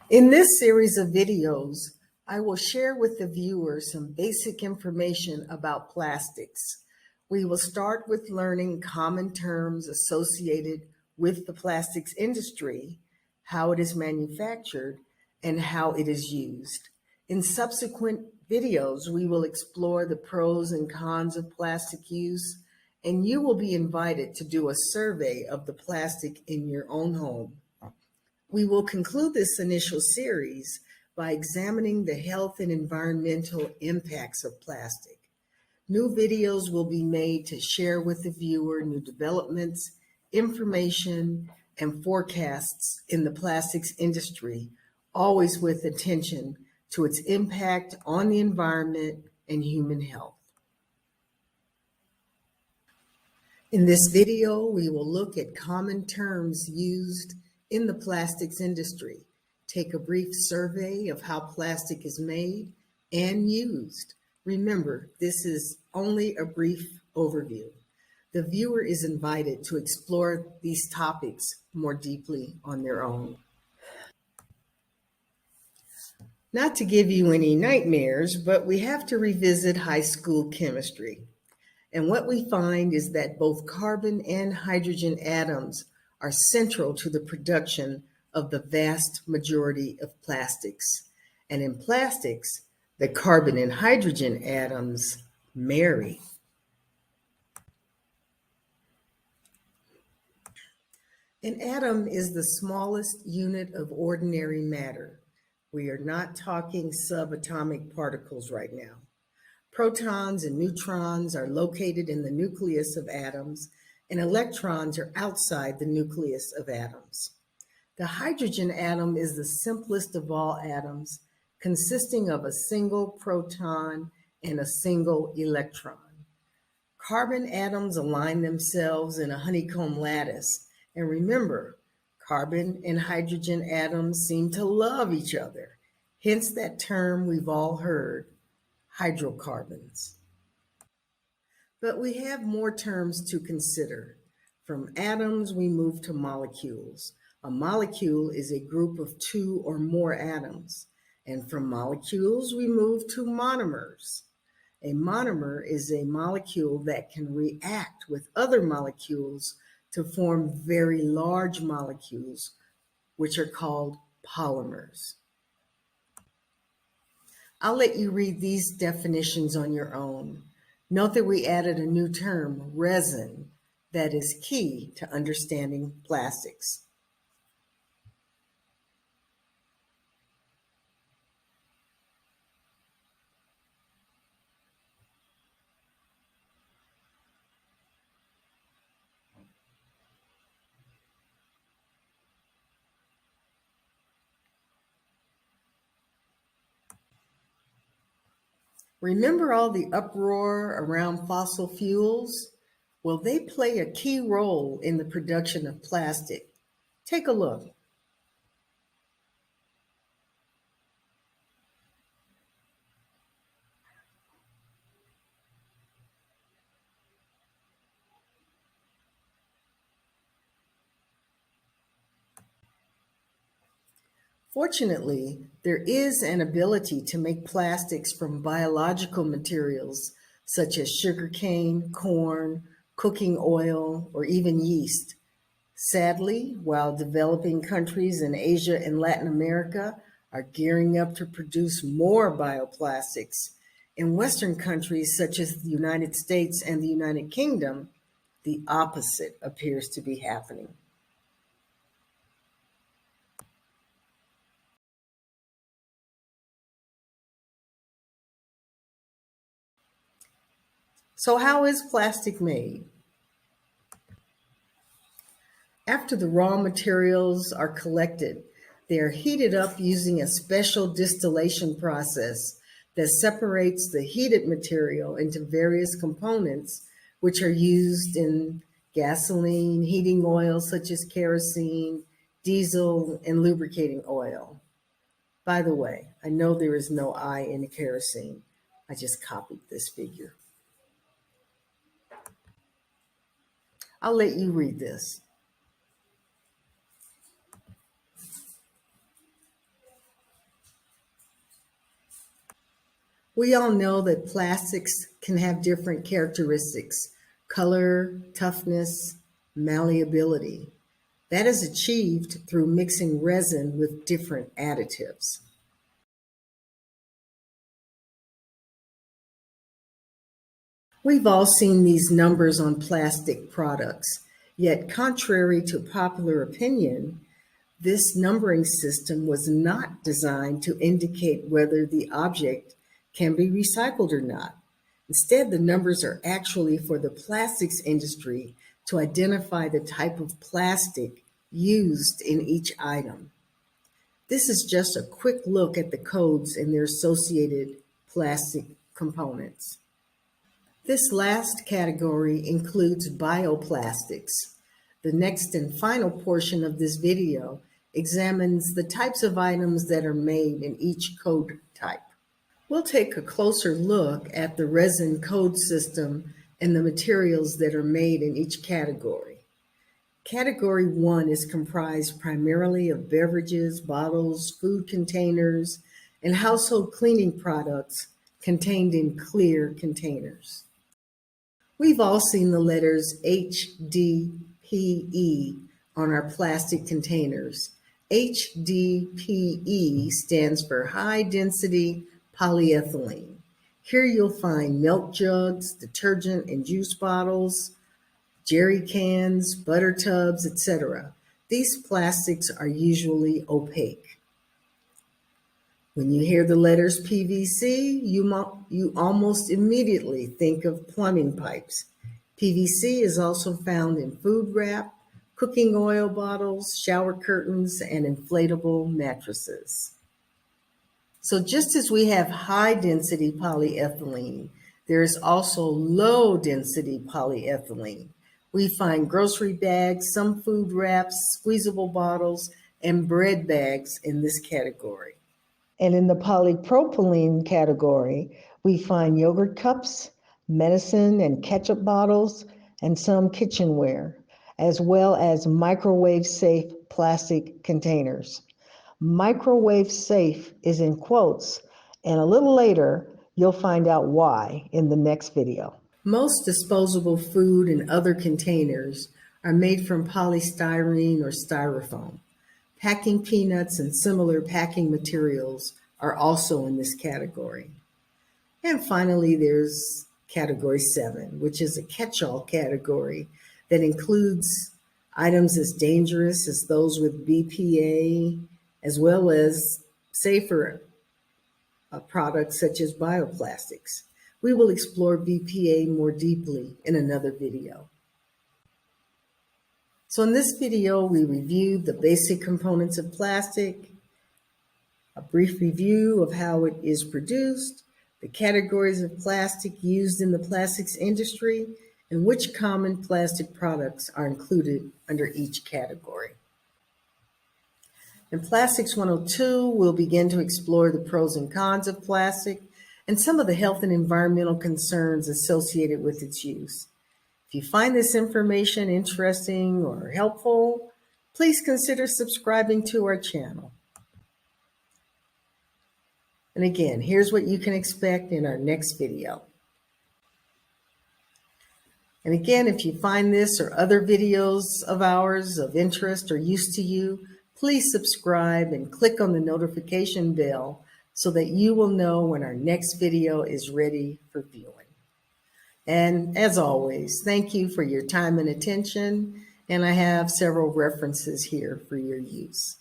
In this series of videos, I will share with the viewer some basic information about plastics. We will start with learning common terms associated with the plastics industry, how it is manufactured, and how it is used. In subsequent videos, we will explore the pros and cons of plastic use, and you will be invited to do a survey of the plastic in your own home. We will conclude this initial series by examining the health and environmental impacts of plastic. New videos will be made to share with the viewer new developments, information, and forecasts in the plastics industry, always with attention to its impact on the environment and human health. In this video, we will look at common terms used in the plastics industry, take a brief survey of how plastic is made and used. Remember, this is only a brief overview. The viewer is invited to explore these topics more deeply on their own. Not to give you any nightmares, but we have to revisit high school chemistry. And what we find is that both carbon and hydrogen atoms are central to the production of the vast majority of plastics. And in plastics, the carbon and hydrogen atoms marry. An atom is the smallest unit of ordinary matter. We are not talking subatomic particles right now. Protons and neutrons are located in the nucleus of atoms, and electrons are outside the nucleus of atoms. The hydrogen atom is the simplest of all atoms, consisting of a single proton and a single electron. Carbon atoms align themselves in a honeycomb lattice, and remember, carbon and hydrogen atoms seem to love each other, hence that term we've all heard, hydrocarbons. But we have more terms to consider. From atoms, we move to molecules. A molecule is a group of two or more atoms. And from molecules, we move to monomers. A monomer is a molecule that can react with other molecules to form very large molecules, which are called polymers. I'll let you read these definitions on your own. Note that we added a new term, resin, that is key to understanding plastics. Remember all the uproar around fossil fuels? Well, they play a key role in the production of plastic. Take a look. Fortunately, there is an ability to make plastics from biological materials such as sugarcane, corn, cooking oil, or even yeast. Sadly, while developing countries in Asia and Latin America are gearing up to produce more bioplastics, in Western countries such as the United States and the United Kingdom, the opposite appears to be happening. So how is plastic made? After the raw materials are collected, they are heated up using a special distillation process that separates the heated material into various components, which are used in gasoline, heating oil such as kerosene, diesel, and lubricating oil. By the way, I know there is no I in kerosene. I just copied this figure. I'll let you read this. We all know that plastics can have different characteristics: color, toughness, malleability. That is achieved through mixing resin with different additives. We've all seen these numbers on plastic products, yet contrary to popular opinion, this numbering system was not designed to indicate whether the object can be recycled or not. Instead, the numbers are actually for the plastics industry to identify the type of plastic used in each item. This is just a quick look at the codes and their associated plastic components. This last category includes bioplastics. The next and final portion of this video examines the types of items that are made in each code type. We'll take a closer look at the resin code system and the materials that are made in each category. Category 1 is comprised primarily of beverages, bottles, food containers, and household cleaning products contained in clear containers. We've all seen the letters HDPE on our plastic containers. HDPE stands for high density polyethylene. Here you'll find milk jugs, detergent and juice bottles, jerry cans, butter tubs, etc. These plastics are usually opaque. When you hear the letters PVC, you almost immediately think of plumbing pipes. PVC is also found in food wrap, cooking oil bottles, shower curtains, and inflatable mattresses. So just as we have high-density polyethylene, there is also low-density polyethylene. We find grocery bags, some food wraps, squeezable bottles, and bread bags in this category. And in the polypropylene category, we find yogurt cups, medicine and ketchup bottles, and some kitchenware, as well as microwave-safe plastic containers. Microwave safe is in quotes, and a little later, you'll find out why in the next video. Most disposable food and other containers are made from polystyrene or styrofoam. Packing peanuts and similar packing materials are also in this category. And finally, there's category 7, which is a catch-all category that includes items as dangerous as those with BPA, as well as safer products such as bioplastics. We will explore BPA more deeply in another video. So in this video, we reviewed the basic components of plastic, a brief review of how it is produced, the categories of plastic used in the plastics industry, and which common plastic products are included under each category. In Plastics 102, we'll begin to explore the pros and cons of plastic and some of the health and environmental concerns associated with its use. If you find this information interesting or helpful, please consider subscribing to our channel. And again, here's what you can expect in our next video. And again, if you find this or other videos of ours of interest or use to you, please subscribe and click on the notification bell so that you will know when our next video is ready for viewing. And as always, thank you for your time and attention, and I have several references here for your use.